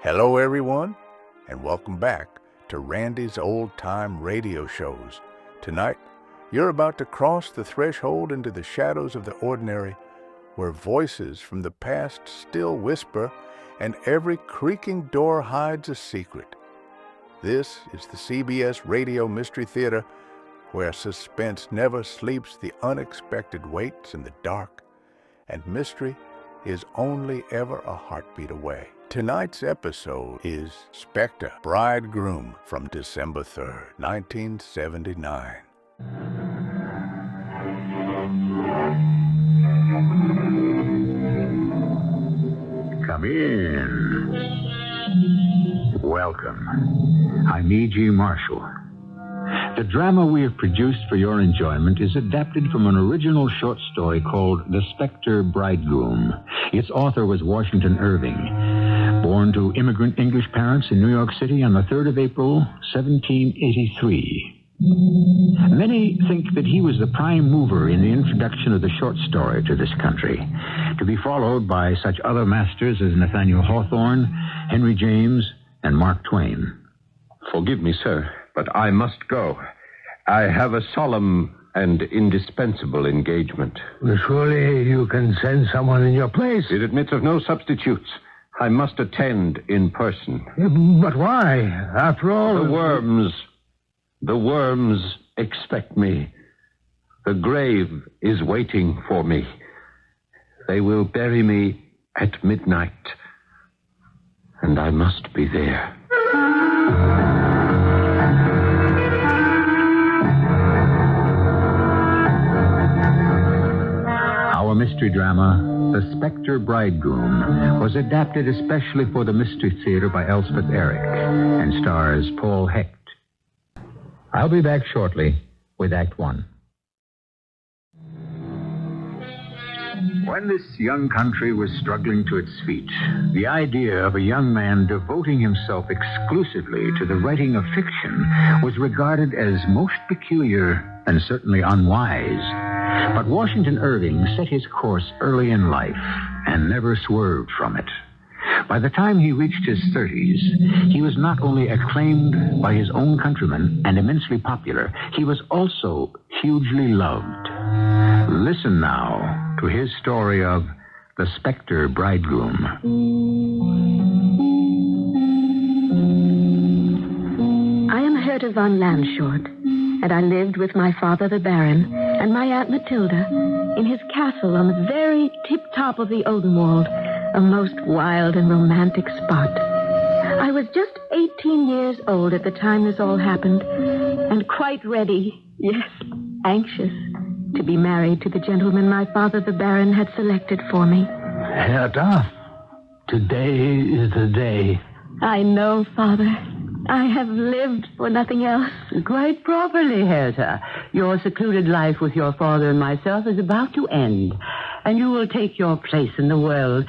Hello, everyone, and welcome back to Randy's Old Time Radio Shows. Tonight, you're about to cross the threshold into the shadows of the ordinary, where voices from the past still whisper, and every creaking door hides a secret. This is the CBS Radio Mystery Theater, where suspense never sleeps, the unexpected waits in the dark, and mystery is only ever a heartbeat away. Tonight's episode is Specter, Bridegroom, from December 3rd, 1979. Come in. Welcome. I'm E.G. Marshall. The drama we have produced for your enjoyment is adapted from an original short story called The Specter, Bridegroom. Its author was Washington Irving, born to immigrant English parents in New York City on the 3rd of April, 1783. Many think that he was the prime mover in the introduction of the short story to this country, to be followed by such other masters as Nathaniel Hawthorne, Henry James, and Mark Twain. Forgive me, sir, but I must go. I have a solemn and indispensable engagement. Well, surely you can send someone in your place. It admits of no substitutes. I must attend in person. But why? After all... The worms expect me. The grave is waiting for me. They will bury me at midnight, and I must be there. Our mystery drama, The Specter Bridegroom, was adapted especially for the Mystery Theater by Elspeth Eric and stars Paul Hecht. I'll be back shortly with Act One. When this young country was struggling to its feet, the idea of a young man devoting himself exclusively to the writing of fiction was regarded as most peculiar and certainly unwise. But Washington Irving set his course early in life and never swerved from it. By the time he reached his 30s, he was not only acclaimed by his own countrymen and immensely popular, he was also hugely loved. Listen now to his story of The Specter Bridegroom. I am Herta von Landshort, and I lived with my father, the Baron, and my Aunt Matilda in his castle on the very tip-top of the Odenwald, a most wild and romantic spot. I was just 18 years old at the time this all happened, and quite ready, yes, anxious, to be married to the gentleman my father, the Baron, had selected for me. Herta, today is the day. I know, Father. I have lived for nothing else. Quite properly, Herta. Your secluded life with your father and myself is about to end, and you will take your place in the world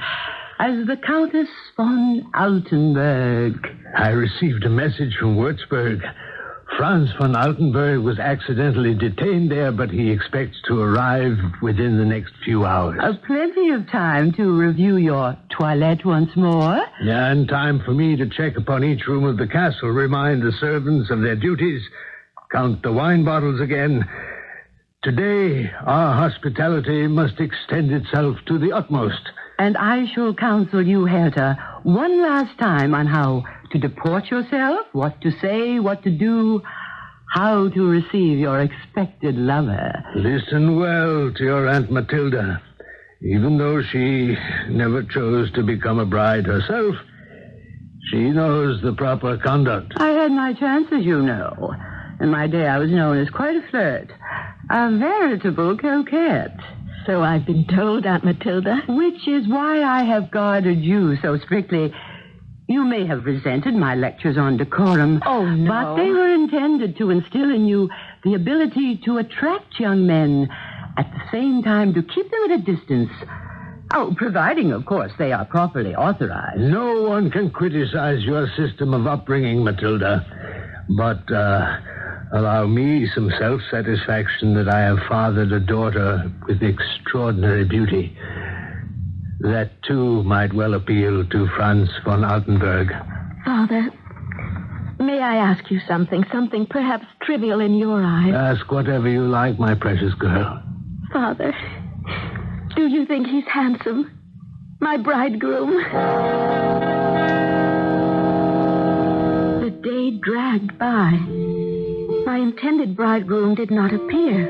as the Countess von Altenburg. I received a message from Würzburg. Franz von Altenburg was accidentally detained there, but he expects to arrive within the next few hours. Plenty of time to review your toilette once more. Yeah, and time for me to check upon each room of the castle, remind the servants of their duties, count the wine bottles again. Today, our hospitality must extend itself to the utmost. And I shall counsel you, Herta, one last time on how to deport yourself, what to say, what to do, how to receive your expected lover. Listen well to your Aunt Matilda. Even though she never chose to become a bride herself, she knows the proper conduct. I had my chances, you know. In my day, I was known as quite a flirt, a veritable coquette. So I've been told, Aunt Matilda. Which is why I have guarded you so strictly. You may have resented my lectures on decorum. Oh, no. But they were intended to instill in you the ability to attract young men, at the same time to keep them at a distance. Oh, providing, of course, they are properly authorized. No one can criticize your system of upbringing, Matilda. But, allow me some self-satisfaction that I have fathered a daughter with extraordinary beauty. That, too, might well appeal to Franz von Altenburg. Father, may I ask you something perhaps trivial in your eyes? Ask whatever you like, my precious girl. Father, do you think he's handsome? My bridegroom? The day dragged by. My intended bridegroom did not appear.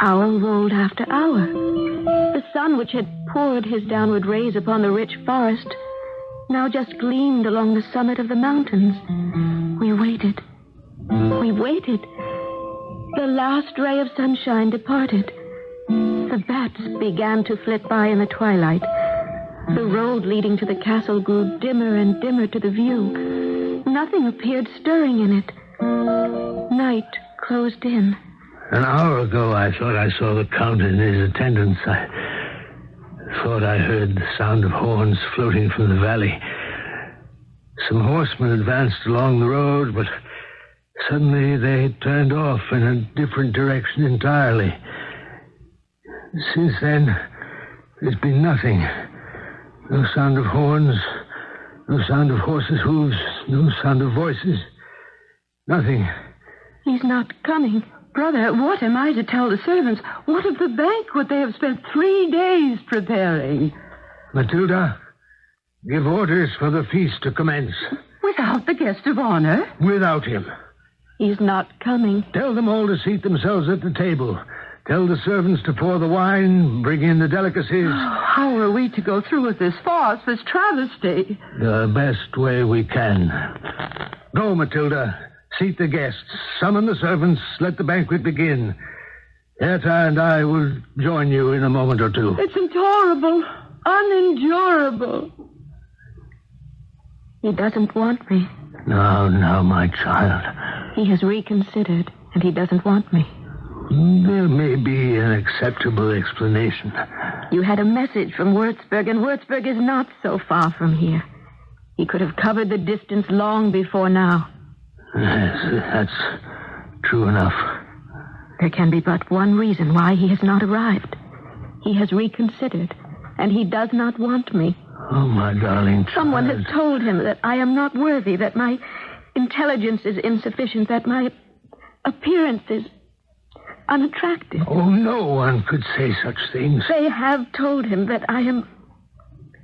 Hour rolled after hour. The sun, which had poured his downward rays upon the rich forest, now just gleamed along the summit of the mountains. We waited. We waited. The last ray of sunshine departed. The bats began to flit by in the twilight. The road leading to the castle grew dimmer and dimmer to the view. Nothing appeared stirring in it. Night closed in. An hour ago, I thought I saw the Count and his attendants. I thought I heard the sound of horns floating from the valley. Some horsemen advanced along the road, but suddenly they turned off in a different direction entirely. Since then, there's been nothing. No sound of horns, no sound of horses' hooves, no sound of voices. Nothing. He's not coming. Brother, what am I to tell the servants? What of the banquet they have spent 3 days preparing? Matilda, give orders for the feast to commence. Without the guest of honor? Without him. He's not coming. Tell them all to seat themselves at the table. Tell the servants to pour the wine, bring in the delicacies. Oh, how are we to go through with this farce, this travesty? The best way we can. Go, Matilda. Seat the guests. Summon the servants. Let the banquet begin. Herta and I will join you in a moment or two. It's intolerable. Unendurable. He doesn't want me. No, my child. He has reconsidered, and he doesn't want me. There may be an acceptable explanation. You had a message from Würzburg, and Würzburg is not so far from here. He could have covered the distance long before now. Yes, that's true enough. There can be but one reason why he has not arrived. He has reconsidered, and he does not want me. Oh, my darling child. Someone has told him that I am not worthy, that my intelligence is insufficient, that my appearance is unattractive. Oh, no one could say such things. They have told him that I am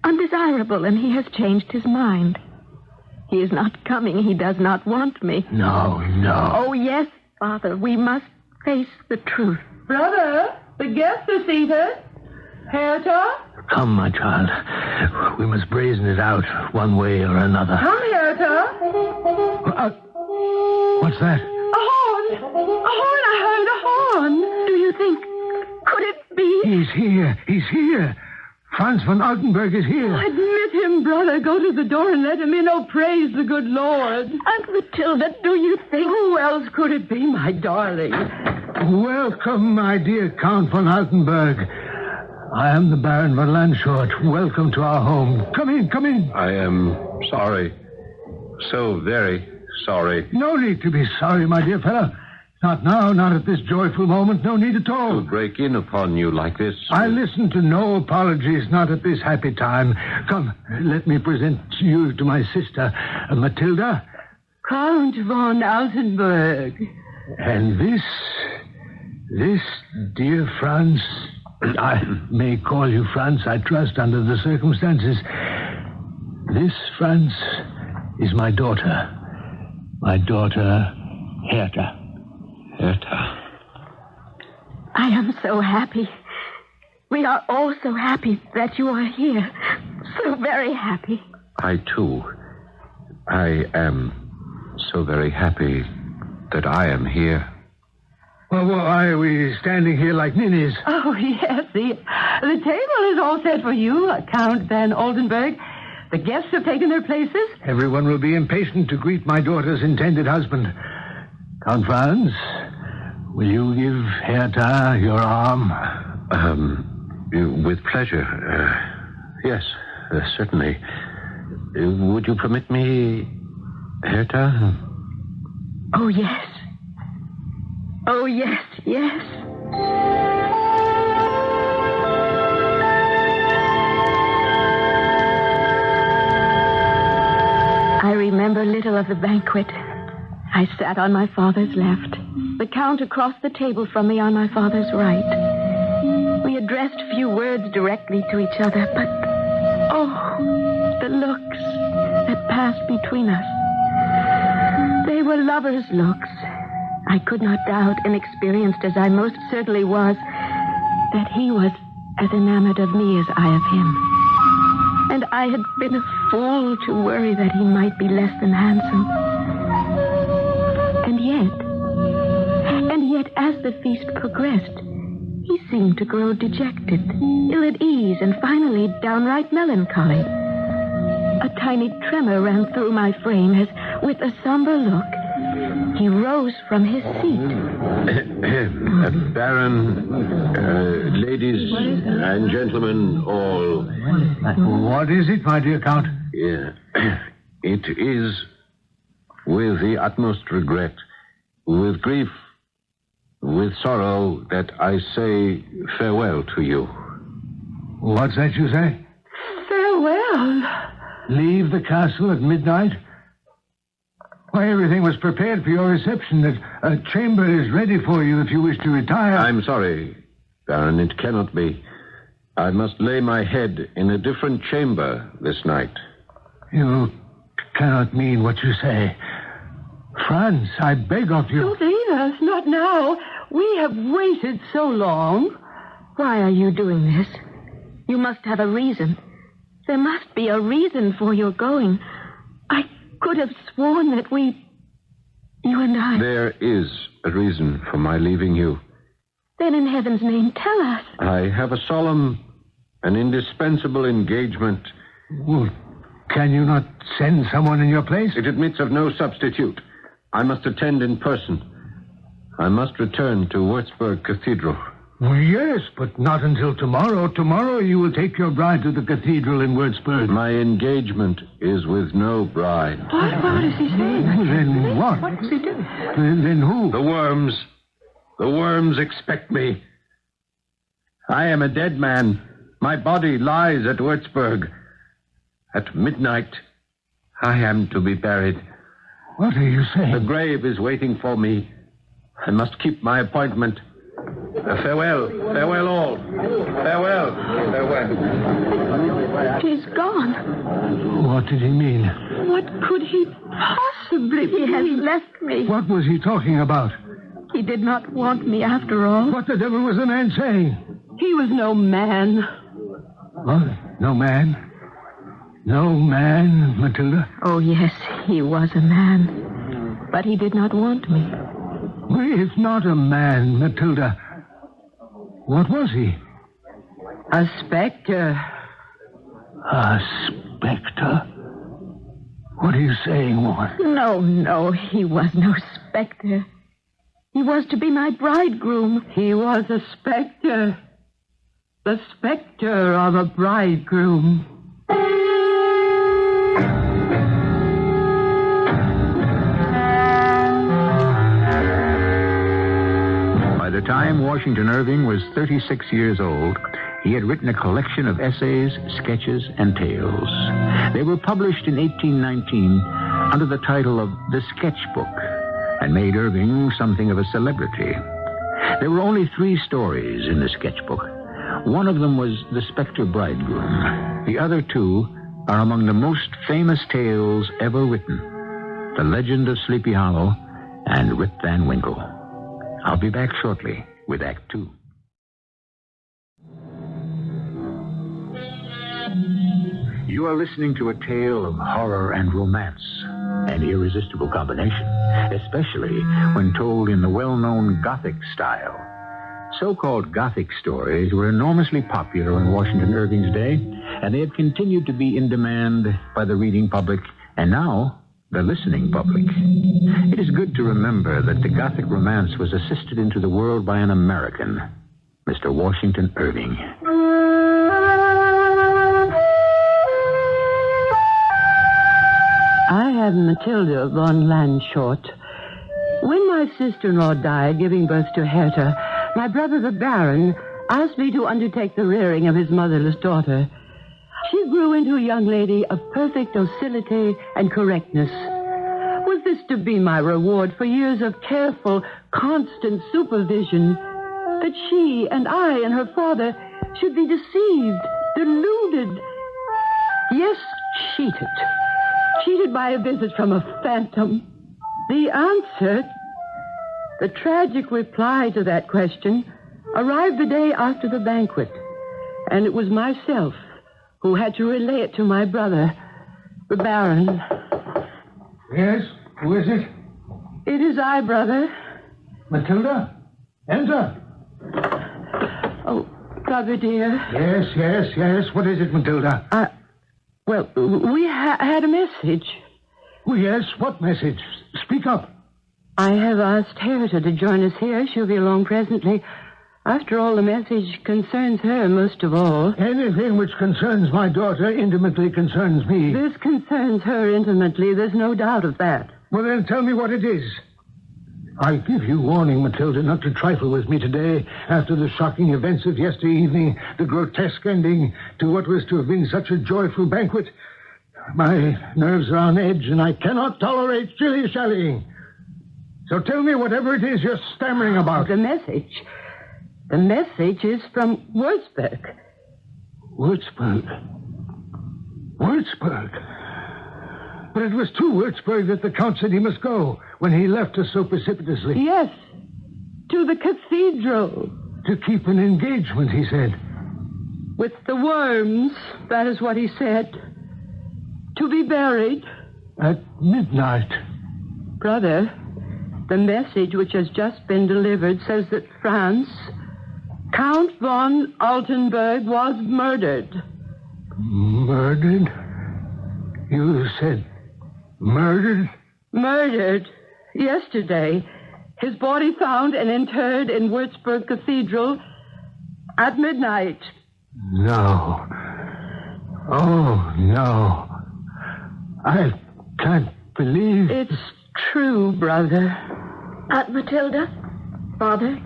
undesirable, and he has changed his mind. He is not coming. He does not want me. No. Oh, yes, Father. We must face the truth. Brother, the guests are seated. Herta? Come, my child. We must brazen it out one way or another. Come, Herta. What's that? A horn. I heard a horn. Do you think... Could it be? He's here. Franz von Altenburg is here. Admit him, brother. Go to the door and let him in. Oh, praise the good Lord. Aunt Matilda, do you think... Who else could it be, my darling? Welcome, my dear Count von Altenburg. I am the Baron von Landshort. Welcome to our home. Come in. I am sorry. So very sorry. No need to be sorry, my dear fellow. Not now, not at this joyful moment. No need at all. To break in upon you like this. I listen to no apologies, not at this happy time. Come, let me present you to my sister, Matilda. Count von Altenburg. And this, dear Franz, I may call you Franz, I trust, under the circumstances. This, Franz, is my daughter. My daughter, Herta. Herta. I am so happy. We are all so happy that you are here. So very happy. I, too. I am so very happy that I am here. Well, why are we standing here like ninnies? Oh, yes. The table is all set for you, Count van Oldenburg. The guests have taken their places. Everyone will be impatient to greet my daughter's intended husband. Count Franz, will you give Herta your arm? With pleasure. Yes, certainly. Would you permit me, Herta? Oh, yes. Oh, yes. I remember little of the banquet. I sat on my father's left, the Count across the table from me on my father's right. We addressed few words directly to each other, but, the looks that passed between us. They were lovers' looks. I could not doubt, inexperienced as I most certainly was, that he was as enamored of me as I of him. And I had been a fool to worry that he might be less than handsome. And yet, as the feast progressed, he seemed to grow dejected, ill at ease, and finally downright melancholy. A tiny tremor ran through my frame as, with a somber look, he rose from his seat. Baron, ladies and gentlemen, all. What is it, my dear Count? Yeah. It is with the utmost regret, with grief, with sorrow that I say farewell to you. What's that you say? Farewell. Leave the castle at midnight? Why, everything was prepared for your reception. A chamber is ready for you if you wish to retire. I'm sorry, Baron, it cannot be. I must lay my head in a different chamber this night. You cannot mean what you say. Franz, I beg of you. Don't leave us, not now. We have waited so long. Why are you doing this? You must have a reason. There must be a reason for your going. I could have sworn that you and I... There is a reason for my leaving you. Then in heaven's name, tell us. I have a solemn and indispensable engagement. Well, can you not send someone in your place? It admits of no substitute. I must attend in person. I must return to Würzburg Cathedral. Well, yes, but not until tomorrow. Tomorrow you will take your bride to the cathedral in Würzburg. My engagement is with no bride. What is he saying? Then what? What does he do? Then who? The worms. The worms expect me. I am a dead man. My body lies at Würzburg. At midnight, I am to be buried. What are you saying? The grave is waiting for me. I must keep my appointment. Farewell. Farewell all. Farewell. Farewell. He's gone. What did he mean? What could he possibly He has mean? left me. What was he talking about? He did not want me after all. What the devil was the man saying? He was no man. What? No man? No man, Matilda? Oh, yes, he was a man. But he did not want me. If not a man, Matilda, what was he? A specter. A specter? What are you saying, woman? No, he was no specter. He was to be my bridegroom. He was a specter. The specter of a bridegroom. By the time Washington Irving was 36 years old, he had written a collection of essays, sketches, and tales. They were published in 1819 under the title of The Sketchbook and made Irving something of a celebrity. There were only 3 stories in the sketchbook. One of them was The Specter Bridegroom. The other 2 are among the most famous tales ever written. The Legend of Sleepy Hollow and Rip Van Winkle. I'll be back shortly with Act 2. You are listening to a tale of horror and romance, an irresistible combination, especially when told in the well-known Gothic style. So-called Gothic stories were enormously popular in Washington Irving's day, and they have continued to be in demand by the reading public, and now the listening public. It is good to remember that the Gothic romance was assisted into the world by an American, Mr. Washington Irving. I am Matilda von Landshort. When my sister-in-law died, giving birth to Herta, my brother the Baron asked me to undertake the rearing of his motherless daughter. She grew into a young lady of perfect docility and correctness. Was this to be my reward for years of careful, constant supervision? That she and I and her father should be deceived, deluded. Yes, cheated. Cheated by a visit from a phantom. The answer, the tragic reply to that question, arrived the day after the banquet. And it was myself who had to relay it to my brother, the Baron. Yes? Who is it? It is I, brother. Matilda? Enter. Oh, brother dear. Yes. What is it, Matilda? Well, we had a message. Oh, yes. What message? Speak up. I have asked Herta to join us here. She'll be along presently. After all, the message concerns her most of all. Anything which concerns my daughter intimately concerns me. This concerns her intimately. There's no doubt of that. Well, then tell me what it is. I give you warning, Matilda, not to trifle with me today after the shocking events of yesterday evening, the grotesque ending to what was to have been such a joyful banquet. My nerves are on edge, and I cannot tolerate shilly-shallying. So tell me whatever it is you're stammering about. The message is from Würzburg. Würzburg? But it was to Würzburg that the Count said he must go when he left us so precipitously. Yes, to the cathedral. To keep an engagement, he said. With the worms, that is what he said. To be buried. At midnight. Brother, the message which has just been delivered says that France, Count von Altenburg, was murdered. Murdered? You said murdered? Murdered. Yesterday. His body found and interred in Würzburg Cathedral at midnight. No. Oh, no. I can't believe... It's true, brother. Aunt Matilda? Father?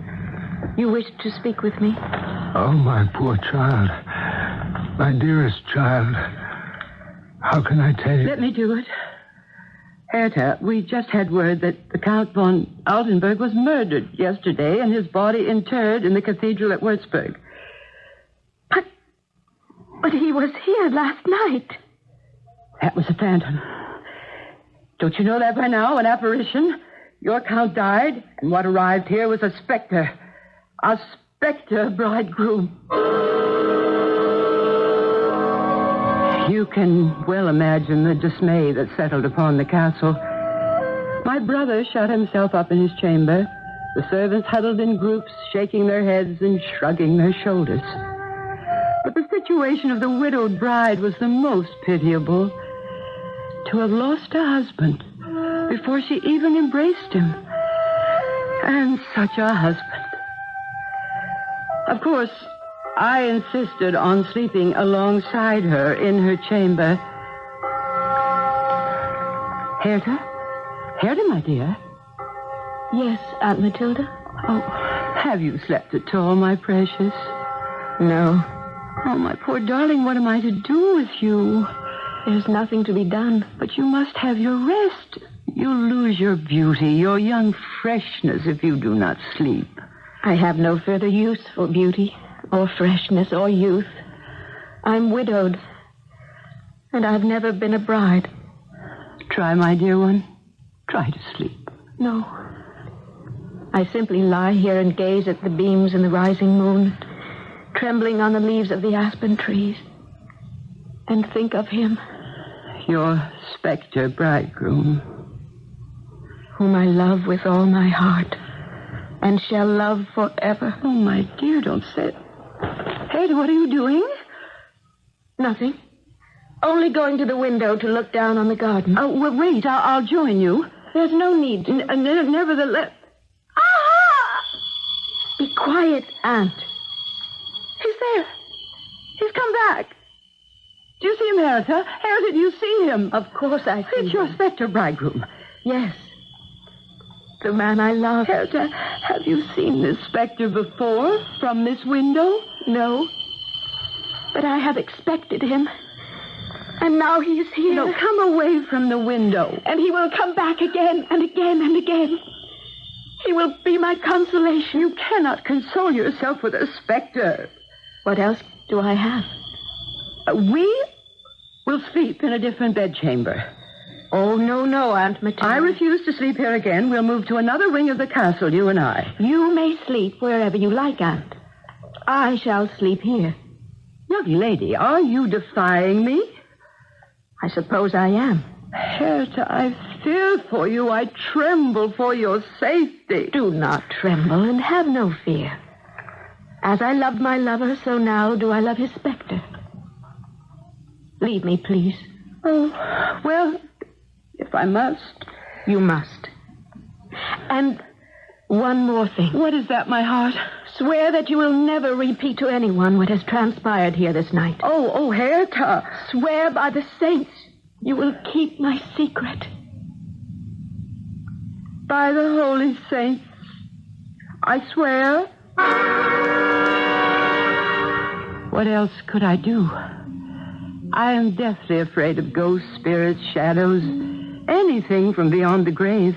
You wish to speak with me? Oh, my poor child. My dearest child. How can I tell you? Let me do it. Herta, we just had word that the Count von Altenburg was murdered yesterday and his body interred in the cathedral at Würzburg. But he was here last night. That was a phantom. Don't you know that by now? An apparition? Your Count died, and what arrived here was a specter. A specter bridegroom. You can well imagine the dismay that settled upon the castle. My brother shut himself up in his chamber. The servants huddled in groups, shaking their heads and shrugging their shoulders. But the situation of the widowed bride was the most pitiable. To have lost a husband before she even embraced him. And such a husband. Of course, I insisted on sleeping alongside her in her chamber. Herta, my dear? Yes, Aunt Matilda? Oh, have you slept at all, my precious? No. Oh, my poor darling, what am I to do with you? There's nothing to be done. But you must have your rest. You'll lose your beauty, your young freshness if you do not sleep. I have no further use for beauty, or freshness, or youth. I'm widowed, and I've never been a bride. Try, my dear one. Try to sleep. No. I simply lie here and gaze at the beams in the rising moon, trembling on the leaves of the aspen trees, and think of him. Your Specter bridegroom. Whom I love with all my heart, and shall love forever. Oh, my dear, don't say it. Hey, what are you doing? Nothing. Only going to the window to look down on the garden. Oh, well, wait, I'll join you. There's no need. Nevertheless... Ah! Be quiet, Aunt. He's there. He's come back. Do you see him, Herta? Herta, do you see him? Of course I see It's your him. Specter bridegroom. Yes. The man I love. Herta, have you seen this Specter before from this window? No. But I have expected him. And now he is here. No, come away from the window. And he will come back again and again and again. He will be my consolation. You cannot console yourself with a specter. What else do I have? We will sleep in a different bedchamber. Oh, no, Aunt Matilda. I refuse to sleep here again. We'll move to another wing of the castle, you and I. You may sleep wherever you like, Aunt. I shall sleep here. Young lady, are you defying me? I suppose I am. Herta, I fear for you. I tremble for your safety. Do not tremble and have no fear. As I loved my lover, so now do I love his specter. Leave me, please. Oh, well, if I must. You must. And one more thing. What is that, my heart? Swear that you will never repeat to anyone what has transpired here this night. Oh, Herta. Swear by the saints you will keep my secret. By the holy saints, I swear. What else could I do? I am deathly afraid of ghosts, spirits, shadows, anything from beyond the grave.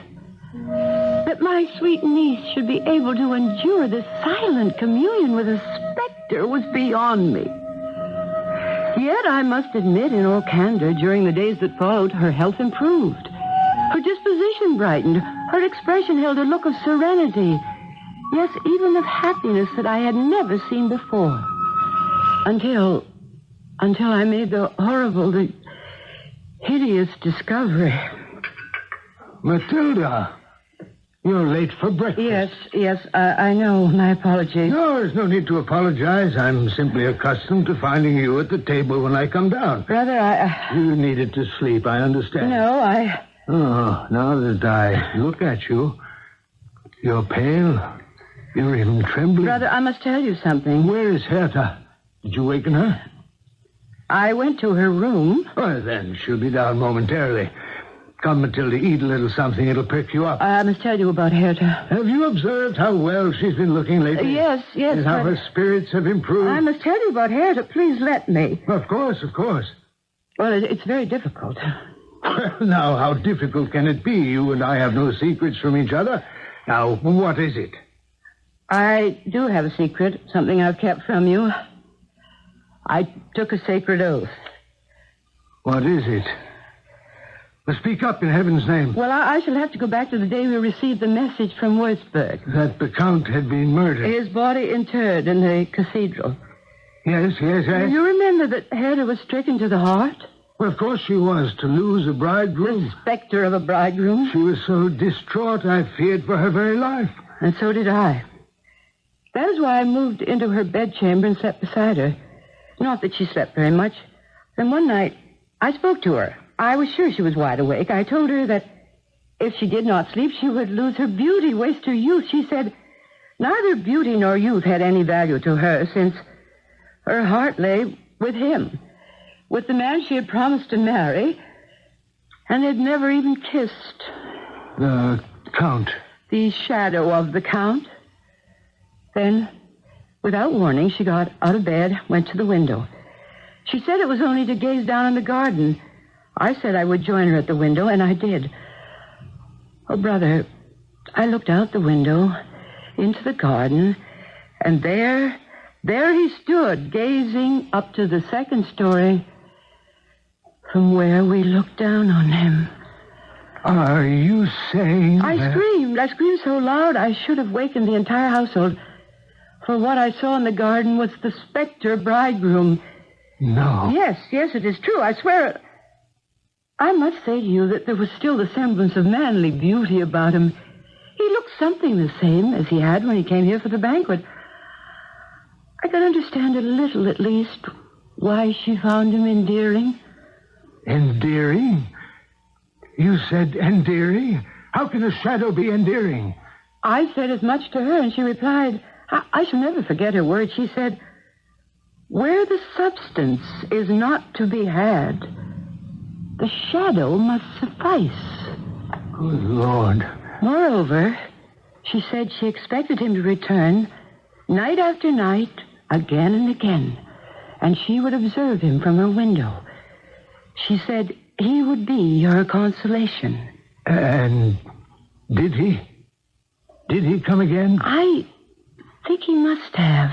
That my sweet niece should be able to endure this silent communion with a specter was beyond me. Yet I must admit in all candor, during the days that followed, her health improved. Her disposition brightened. Her expression held a look of serenity. Yes, even of happiness that I had never seen before. Until I made the horrible, the hideous discovery. Matilda, you're late for breakfast. Yes, I know. My apologies. No, there's no need to apologize. I'm simply accustomed to finding you at the table when I come down. Brother, You needed to sleep, I understand. No, Oh, now that I look at you, you're pale. You're even trembling. Brother, I must tell you something. Where is Herta? Did you waken her? I went to her room. Well, then, she'll be down momentarily. Come, Matilda, eat a little something. It'll perk you up. I must tell you about Herta. Have you observed how well she's been looking lately? Yes. And how her spirits have improved? I must tell you about Herta. Please let me. Of course. Well, it's very difficult. Now, how difficult can it be? You and I have no secrets from each other. Now, what is it? I do have a secret, something I've kept from you. I took a sacred oath. What is it? Well, speak up in heaven's name. Well, I shall have to go back to the day we received the message from Würzburg. That the Count had been murdered. His body interred in the cathedral. Yes. You remember that Herta was stricken to the heart? Well, of course she was, to lose a bridegroom. The specter of a bridegroom. She was so distraught, I feared for her very life. And so did I. That is why I moved into her bedchamber and slept beside her. Not that she slept very much. Then one night, I spoke to her. I was sure she was wide awake. I told her that if she did not sleep, she would lose her beauty, waste her youth. She said neither beauty nor youth had any value to her, since her heart lay with him, with the man she had promised to marry, and had never even kissed. The Count. The shadow of the Count. Then, without warning, she got out of bed, went to the window. She said it was only to gaze down in the garden. I said I would join her at the window, and I did. Oh, brother, I looked out the window into the garden, and there he stood, gazing up to the second story from where we looked down on him. Are you saying I screamed so loud I should have wakened the entire household. For what I saw in the garden was the specter bridegroom. No. Yes, it is true. I swear it. I must say to you that there was still the semblance of manly beauty about him. He looked something the same as he had when he came here for the banquet. I could understand a little, at least, why she found him endearing. Endearing? You said endearing? How can a shadow be endearing? I said as much to her, and she replied, I shall never forget her words. She said, where the substance is not to be had, the shadow must suffice. Good Lord. Moreover, she said she expected him to return night after night, again and again, and she would observe him from her window. She said he would be your consolation. And did he? Did he come again? I think he must have.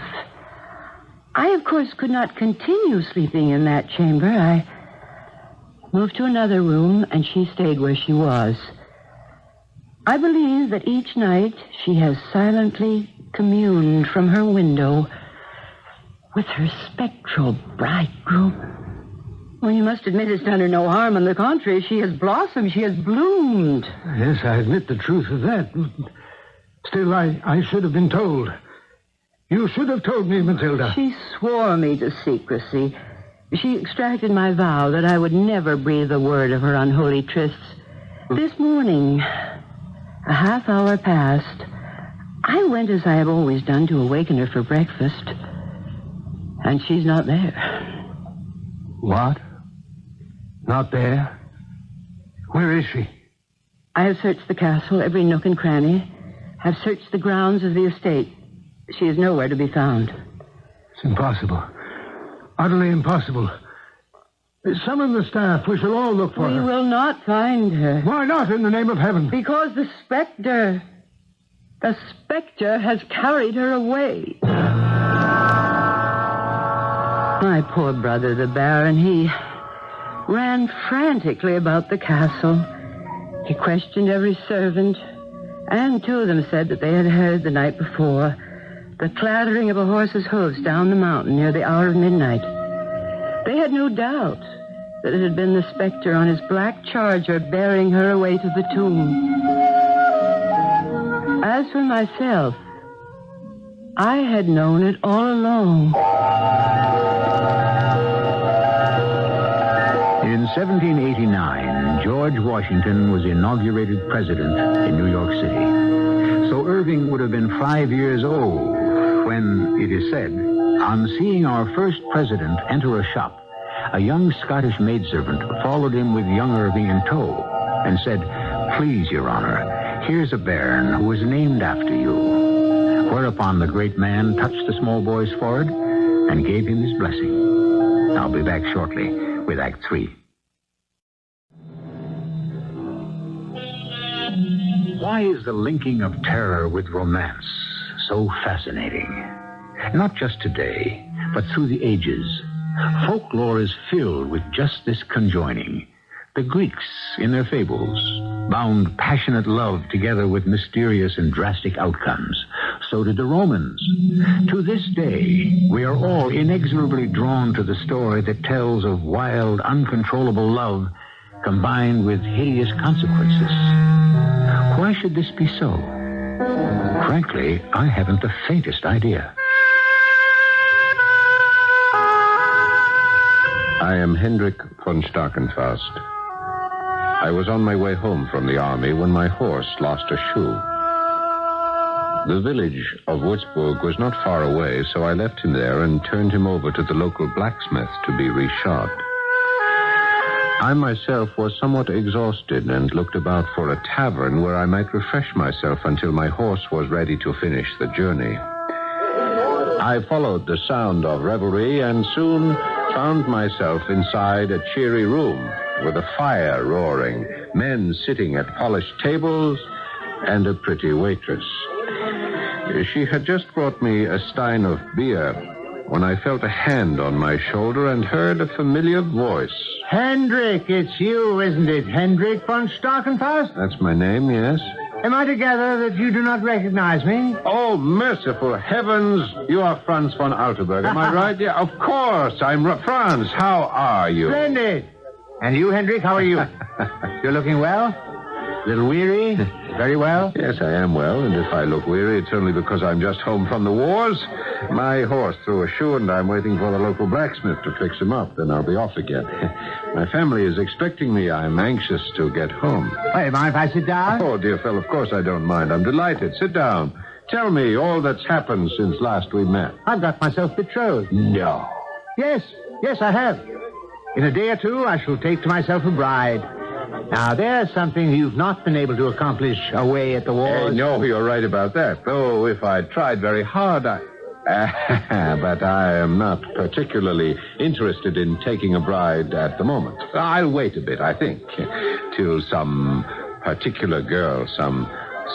I, of course, could not continue sleeping in that chamber. I moved to another room, and she stayed where she was. I believe that each night she has silently communed from her window with her spectral bridegroom. Well, you must admit it's done her no harm. On the contrary, she has blossomed. She has bloomed. Yes, I admit the truth of that. Still, I should have been told. You should have told me, Matilda. She swore me to secrecy. She extracted my vow that I would never breathe a word of her unholy trysts. This morning, a half hour past, I went as I have always done to awaken her for breakfast. And she's not there. What? Not there? Where is she? I have searched the castle, every nook and cranny. Have searched the grounds of the estate. She is nowhere to be found. It's impossible. Utterly impossible. Summon the staff. We shall all look for her. We will not find her. Why not, in the name of heaven? Because the Specter has carried her away. My poor brother, the Baron, he ran frantically about the castle. He questioned every servant, and two of them said that they had heard the night before the clattering of a horse's hoofs down the mountain near the hour of midnight. They had no doubt that it had been the Specter on his black charger bearing her away to the tomb. As for myself, I had known it all along. In 1789, George Washington was inaugurated president in New York City. So Irving would have been 5 years old when, it is said, on seeing our first president enter a shop, a young Scottish maidservant followed him with young Irving in tow and said, "Please, Your Honor, here's a bairn who is named after you." Whereupon the great man touched the small boy's forehead and gave him his blessing. I'll be back shortly with Act 3. Why is the linking of terror with romance so fascinating? Not just today, but through the ages. Folklore is filled with just this conjoining. The Greeks, in their fables, bound passionate love together with mysterious and drastic outcomes. So did the Romans. To this day, we are all inexorably drawn to the story that tells of wild, uncontrollable love combined with hideous consequences. Why should this be so? Frankly, I haven't the faintest idea. I am Hendrik von Starkenfast. I was on my way home from the army when my horse lost a shoe. The village of Würzburg was not far away, so I left him there and turned him over to the local blacksmith to be reshod. I myself was somewhat exhausted and looked about for a tavern where I might refresh myself until my horse was ready to finish the journey. I followed the sound of revelry and soon found myself inside a cheery room with a fire roaring, men sitting at polished tables, and a pretty waitress. She had just brought me a stein of beer when I felt a hand on my shoulder and heard a familiar voice. Hendrik, it's you, isn't it? Hendrik von Starkenfast? That's my name, yes? Am I to gather that you do not recognize me? Oh, merciful heavens! You are Franz von Altenburg, am I right? Yeah, of course, I'm Franz. How are you? Splendid. And you, Hendrik, how are you? You're looking well? A little weary? Very well? Yes, I am well, and if I look weary, it's only because I'm just home from the wars. My horse threw a shoe, and I'm waiting for the local blacksmith to fix him up. Then I'll be off again. My family is expecting me. I'm anxious to get home. Hey, mind if I sit down? Oh, dear fellow, of course I don't mind. I'm delighted. Sit down. Tell me all that's happened since last we met. I've got myself betrothed. No. Yes, I have. In a day or two, I shall take to myself a bride. Now, there's something you've not been able to accomplish away at the wars. No, you're right about that. Though, if I'd tried very hard, But I am not particularly interested in taking a bride at the moment. I'll wait a bit, I think, till some particular girl, some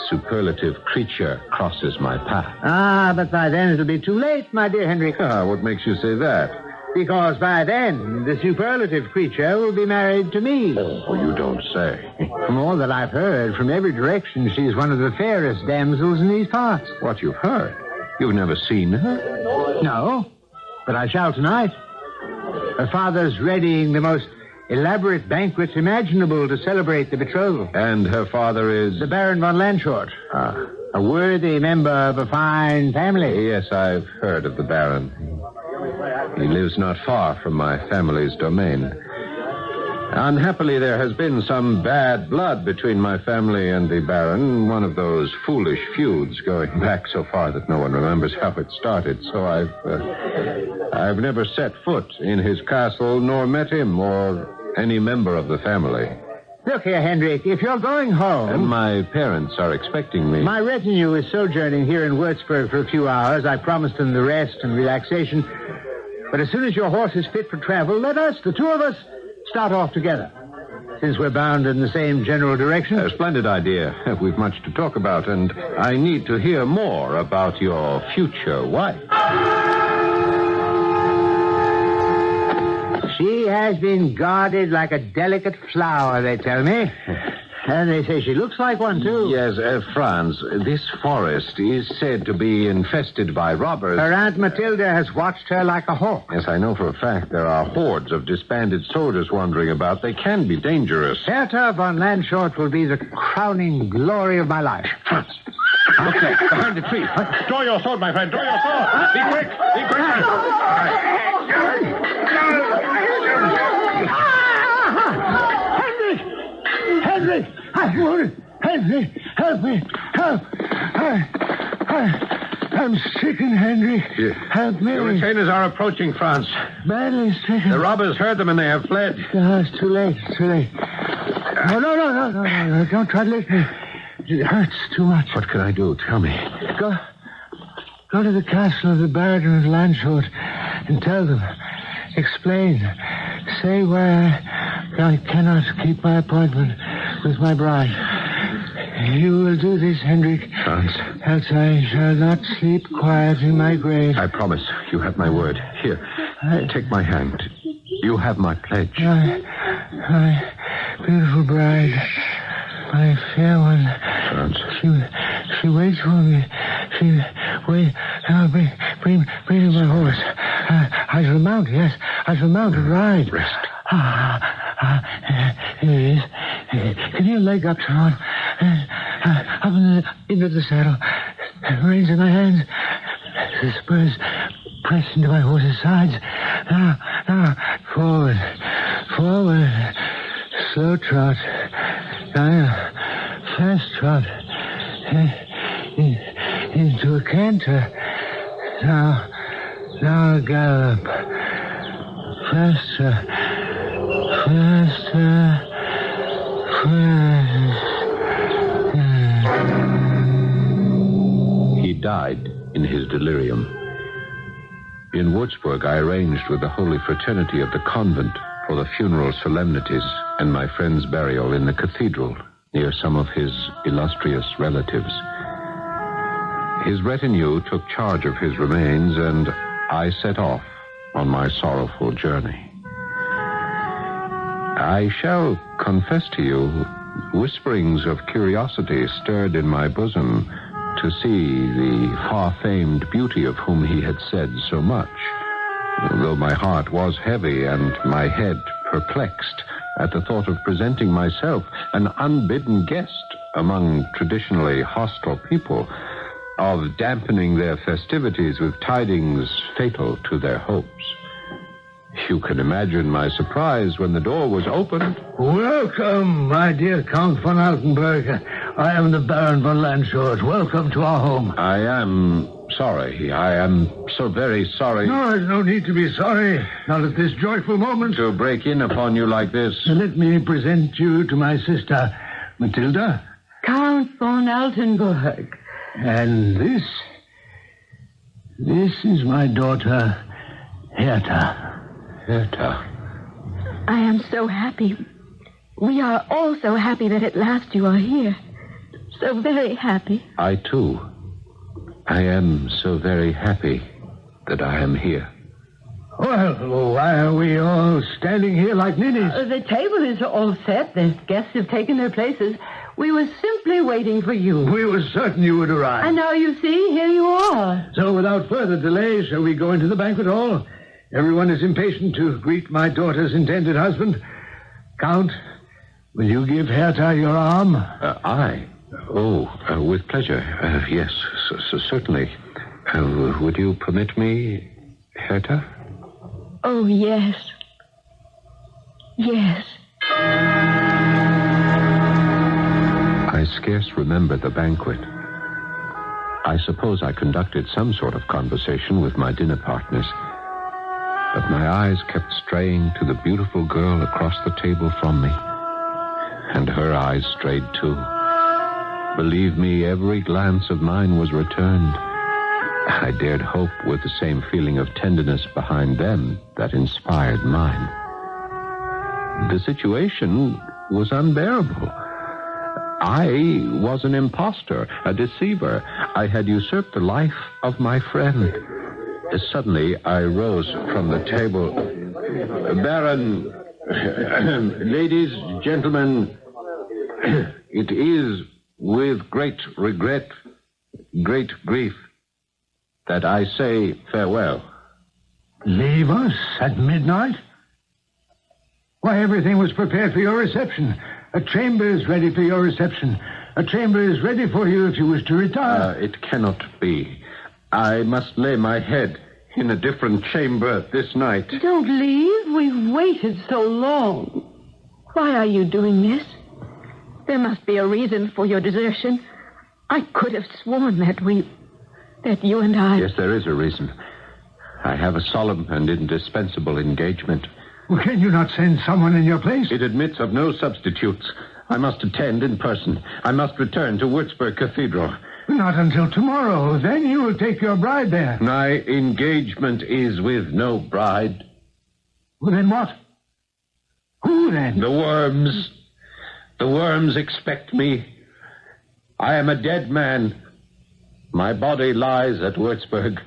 superlative creature crosses my path. Ah, but by then it'll be too late, my dear Henry. What makes you say that? Because by then, the superlative creature will be married to me. Oh, you don't say. From all that I've heard, from every direction, she's one of the fairest damsels in these parts. What you've heard? You've never seen her? No, but I shall tonight. Her father's readying the most elaborate banquets imaginable to celebrate the betrothal. And her father is? The Baron von Landshort. A worthy member of a fine family. Yes, I've heard of the Baron. He lives not far from my family's domain. Unhappily, there has been some bad blood between my family and the Baron, one of those foolish feuds going back so far that no one remembers how it started. So I've never set foot in his castle, nor met him or any member of the family. Look here, Hendrik, if you're going home... And my parents are expecting me. My retinue is sojourning here in Würzburg for a few hours. I promised them the rest and relaxation. But as soon as your horse is fit for travel, let us, the two of us, start off together. Since we're bound in the same general direction. A splendid idea. We've much to talk about, and I need to hear more about your future wife. She has been guarded like a delicate flower, they tell me. And they say she looks like one, too. Yes, Franz, this forest is said to be infested by robbers. Her Aunt Matilda has watched her like a hawk. Yes, I know for a fact there are hordes of disbanded soldiers wandering about. They can be dangerous. Hertha von Landshort will be the crowning glory of my life. Franz, look there, behind the tree. Draw your sword, my friend, draw your sword. Be quick, be quick. Henry! I'm wounded! Henry! Help me! Help! I'm stricken, Henry. Help me. The retainers are approaching, Franz. Badly stricken. The robbers heard them and they have fled. No, it's too late. It's too late. No. Don't try to lift me. It hurts too much. What can I do? Tell me. Go to the castle of the Baron of Landshort and tell them. Explain. Say why I cannot keep my appointment with my bride. You will do this, Hendrik. Franz. Else I shall not sleep quiet in my grave. I promise. You have my word. Here, take my hand. You have my pledge. My beautiful bride. My fair one. Franz. She waits for me. She wait. Bring me my horse. I shall mount. Yes, I shall mount and ride. Rest. Here it is. Can you leg up, someone? Up into the saddle. Reins in my hands. The spurs press into my horse's sides. Now, forward. Slow trot. Fast trot. Into a canter. Now a gallop. Faster. He died in his delirium. In Würzburg, I arranged with the Holy Fraternity of the convent for the funeral solemnities and my friend's burial in the cathedral near some of his illustrious relatives. His retinue took charge of his remains, and I set off on my sorrowful journey. I shall confess to you, whisperings of curiosity stirred in my bosom to see the far-famed beauty of whom he had said so much, though my heart was heavy and my head perplexed at the thought of presenting myself, an unbidden guest among traditionally hostile people, of dampening their festivities with tidings fatal to their hopes. You can imagine my surprise when the door was opened. Welcome, my dear Count von Altenburg. I am the Baron von Landshort. Welcome to our home. I am sorry. I am so very sorry. No, there's no need to be sorry. Not at this joyful moment. To break in upon you like this. Let me present you to my sister, Matilda. Count von Altenburg. And This is my daughter, Herta. Herta. I am so happy. We are all so happy that at last you are here. So very happy. I, too. I am so very happy that I am here. Well, why are we all standing here like ninnies? The table is all set. The guests have taken their places. We were simply waiting for you. We were certain you would arrive. And now you see, here you are. So without further delay, shall we go into the banquet hall? Everyone is impatient to greet my daughter's intended husband. Count, will you give Herta your arm? I? Oh, with pleasure. Yes, certainly. Would you permit me, Herta? Oh, yes. Yes. I scarce remember the banquet. I suppose I conducted some sort of conversation with my dinner partners. But my eyes kept straying to the beautiful girl across the table from me. And her eyes strayed too. Believe me, every glance of mine was returned. I dared hope with the same feeling of tenderness behind them that inspired mine. The situation was unbearable. I was an impostor, a deceiver. I had usurped the life of my friend. Suddenly, I rose from the table. Baron, ladies, gentlemen, it is with great regret, great grief, that I say farewell. Leave us at midnight? Why, everything was prepared for your reception. A chamber is ready for your reception. A chamber is ready for you if you wish to retire. It cannot be. I must lay my head in a different chamber this night. Don't leave. We've waited so long. Why are you doing this? There must be a reason for your desertion. I could have sworn that you and I... Yes, there is a reason. I have a solemn and indispensable engagement. Well, can you not send someone in your place? It admits of no substitutes. I must attend in person. I must return to Würzburg Cathedral. Not until tomorrow. Then you will take your bride there. My engagement is with no bride. Well, then what? Who then? The worms. The worms expect me. I am a dead man. My body lies at Würzburg.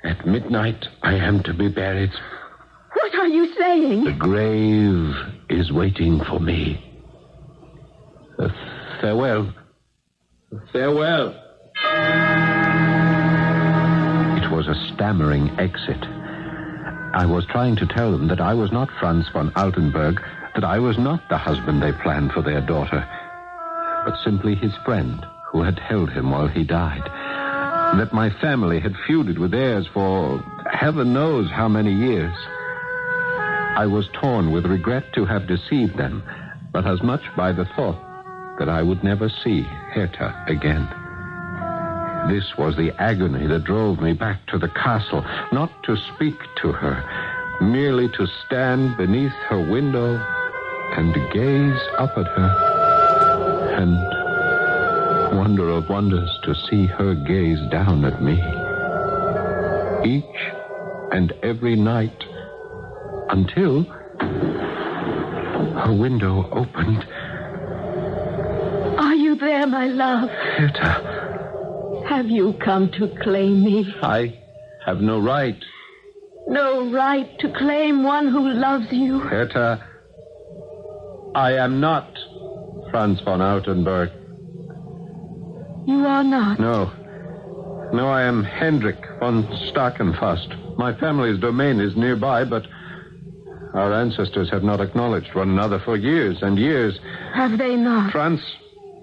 At midnight, I am to be buried. What are you saying? The grave is waiting for me. Farewell. Farewell. It was a stammering exit. I was trying to tell them that I was not Franz von Altenburg, that I was not the husband they planned for their daughter, but simply his friend who had held him while he died. That my family had feuded with theirs for heaven knows how many years. I was torn with regret to have deceived them, but as much by the thought that I would never see Herta again. This was the agony that drove me back to the castle, not to speak to her, merely to stand beneath her window and gaze up at her, and wonder of wonders to see her gaze down at me. Each and every night, until her window opened. Are you there, my love? Herta, Have you come to claim me? I have no right. No right to claim one who loves you? Herta, I am not Franz von Altenburg. You are not? No, I am Hendrik von Starkenfast. My family's domain is nearby, but our ancestors have not acknowledged one another for years and years. Have they not? Franz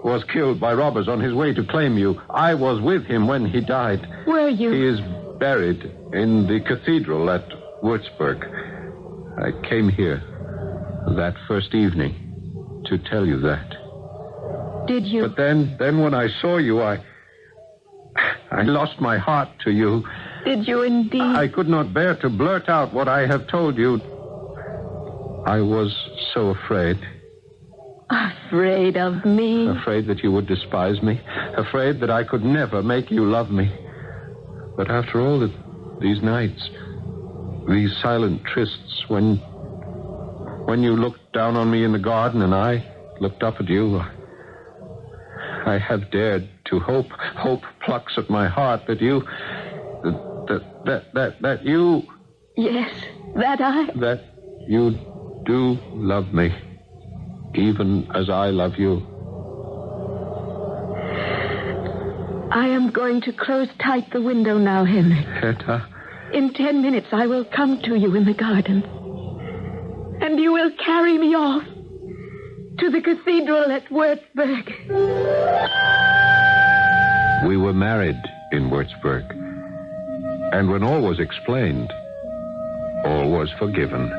was killed by robbers on his way to claim you. I was with him when he died. Were you? He is buried in the cathedral at Würzburg. I came here that first evening to tell you that. Did you? But then when I saw you, I lost my heart to you. Did you indeed? I could not bear to blurt out what I have told you. I was so afraid. Afraid of me? Afraid that you would despise me. Afraid that I could never make you love me. But after all these nights, these silent trysts, when you looked down on me in the garden and I looked up at you, I have dared to hope. Hope plucks at my heart that you... that you... Yes, that you do love me, even as I love you. I am going to close tight the window now, Henry. Herta. In 10 minutes, I will come to you in the garden. And you will carry me off to the cathedral at Würzburg. We were married in Würzburg. And when all was explained, all was forgiven.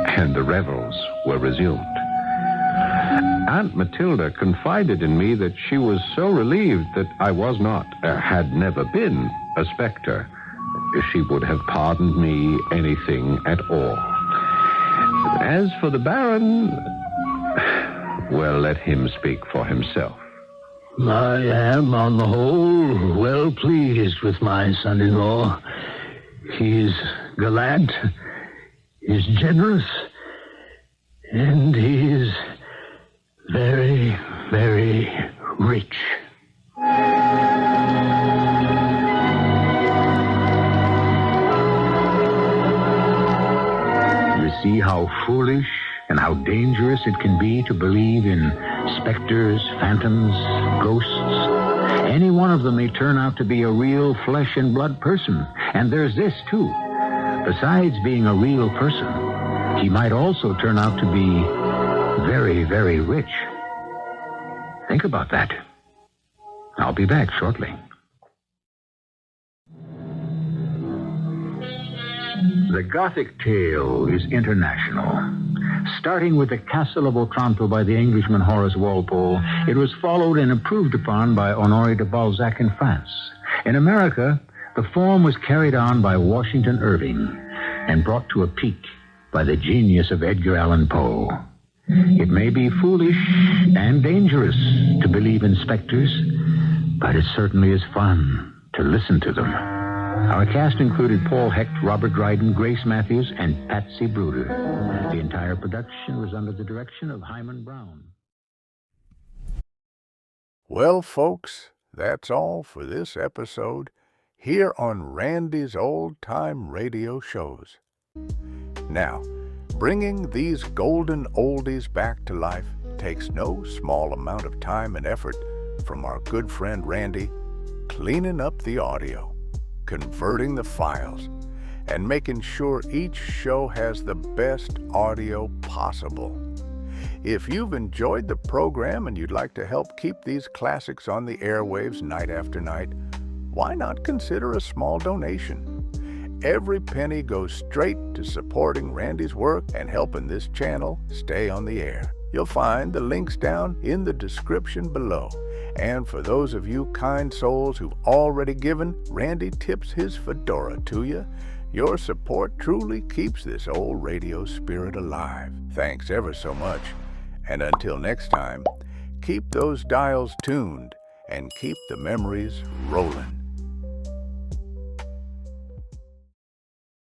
And the revels were resumed. Aunt Matilda confided in me that she was so relieved that I was not, had never been, a specter. She would have pardoned me anything at all. As for the Baron, well, let him speak for himself. I am, on the whole, well pleased with my son-in-law. He's gallant, he's generous, and he's very, very rich. You see how foolish and how dangerous it can be to believe in specters, phantoms, ghosts. Any one of them may turn out to be a real flesh and blood person. And there's this, too. Besides being a real person, he might also turn out to be very, very rich. Think about that. I'll be back shortly. The Gothic tale is international. Starting with the Castle of Otranto by the Englishman Horace Walpole, it was followed and improved upon by Honoré de Balzac in France. In America, the form was carried on by Washington Irving and brought to a peak by the genius of Edgar Allan Poe. It may be foolish and dangerous to believe in specters, but it certainly is fun to listen to them. Our cast included Paul Hecht, Robert Dryden, Grace Matthews, and Patsy Bruder. The entire production was under the direction of Hyman Brown. Well, folks, that's all for this episode here on Randy's Old Time Radio Shows. Now, bringing these golden oldies back to life takes no small amount of time and effort from our good friend Randy, cleaning up the audio, converting the files, and making sure each show has the best audio possible. If you've enjoyed the program and you'd like to help keep these classics on the airwaves night after night, why not consider a small donation? Every penny goes straight to supporting Randy's work and helping this channel stay on the air. You'll find the links down in the description below. And for those of you kind souls who've already given, Randy tips his fedora to you. Your support truly keeps this old radio spirit alive. Thanks ever so much. And until next time, keep those dials tuned and keep the memories rolling.